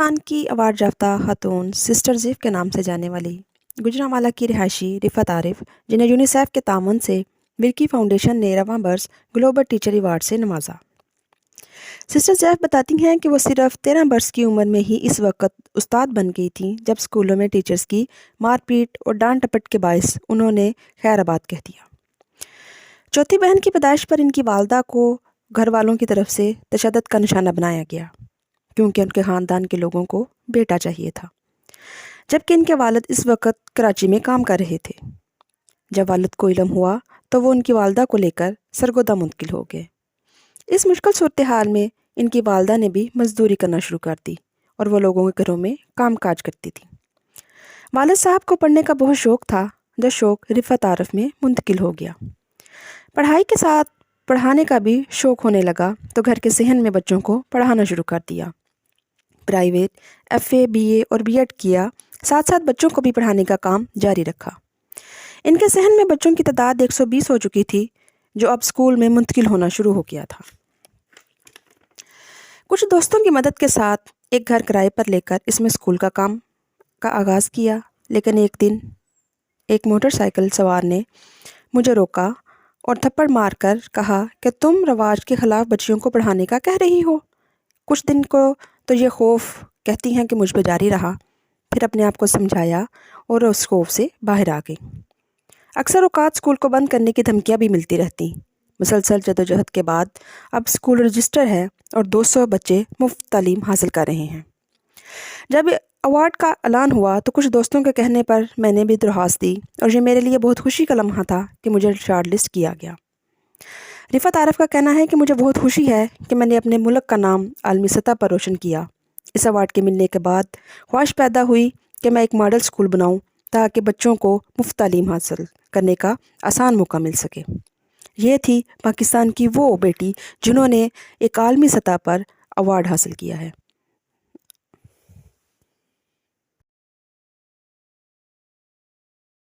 پاکستان کی ایوارڈ یافتہ خاتون سسٹر زیف کے نام سے جانے والی گوجرانوالہ کی رہائشی رفعت عارف، جنہیں یونیسیف کے تعاون سے ولکی فاؤنڈیشن نے رواں برس گلوبل ٹیچر ایوارڈ سے نوازا۔ سسٹر زیف بتاتی ہیں کہ وہ صرف 13 برس کی عمر میں ہی اس وقت استاد بن گئی تھیں جب اسکولوں میں ٹیچرز کی مار پیٹ اور ڈانٹ ٹپٹ کے باعث انہوں نے خیر آباد کہہ دیا۔ چوتھی بہن کی پیدائش پر ان کی والدہ کو گھر والوں کی طرف سے تشدد کا نشانہ بنایا گیا، کیونکہ ان کے خاندان کے لوگوں کو بیٹا چاہیے تھا، جبکہ ان کے والد اس وقت کراچی میں کام کر رہے تھے۔ جب والد کو علم ہوا تو وہ ان کی والدہ کو لے کر سرگودا منتقل ہو گئے۔ اس مشکل صورتحال میں ان کی والدہ نے بھی مزدوری کرنا شروع کر دی اور وہ لوگوں کے گھروں میں کام کاج کرتی تھی۔ والد صاحب کو پڑھنے کا بہت شوق تھا، جو شوق رفعت عارف میں منتقل ہو گیا۔ پڑھائی کے ساتھ پڑھانے کا بھی شوق ہونے لگا تو گھر کے صحن میں بچوں کو پڑھانا شروع کر دیا۔ پرائیویٹ FA BA اور B.Ed کیا، ساتھ ساتھ بچوں کو بھی پڑھانے کا کام جاری رکھا۔ ان کے صحن میں بچوں کی تعداد 120 ہو چکی تھی، جو اب اسکول میں منتقل ہونا شروع ہو گیا تھا۔ کچھ دوستوں کی مدد کے ساتھ ایک گھر کرائے پر لے کر اس میں اسکول کا کام کا آغاز کیا، لیکن ایک دن ایک موٹر سائیکل سوار نے مجھے روکا اور تھپڑ مار کر کہا کہ تم رواج کے خلاف بچیوں کو پڑھانے کا کہہ رہی ہو۔ کچھ دن کو تو یہ خوف کہتی ہیں کہ مجھ پہ جاری رہا، پھر اپنے آپ کو سمجھایا اور اس خوف سے باہر آ گئی۔ اکثر اوقات اسکول کو بند کرنے کی دھمکیاں بھی ملتی رہتی۔ مسلسل جدوجہد کے بعد اب اسکول رجسٹر ہے اور 200 بچے مفت تعلیم حاصل کر رہے ہیں۔ جب ایوارڈ کا اعلان ہوا تو کچھ دوستوں کے کہنے پر میں نے بھی درخواست دی اور یہ میرے لیے بہت خوشی کا لمحہ تھا کہ مجھے شارٹ لسٹ کیا گیا۔ رفعت عارف کا کہنا ہے کہ مجھے بہت خوشی ہے کہ میں نے اپنے ملک کا نام عالمی سطح پر روشن کیا۔ اس ایوارڈ کے ملنے کے بعد خواہش پیدا ہوئی کہ میں ایک ماڈل اسکول بناؤں تاکہ بچوں کو مفت تعلیم حاصل کرنے کا آسان موقع مل سکے۔ یہ تھی پاکستان کی وہ بیٹی جنہوں نے ایک عالمی سطح پر ایوارڈ حاصل کیا ہے۔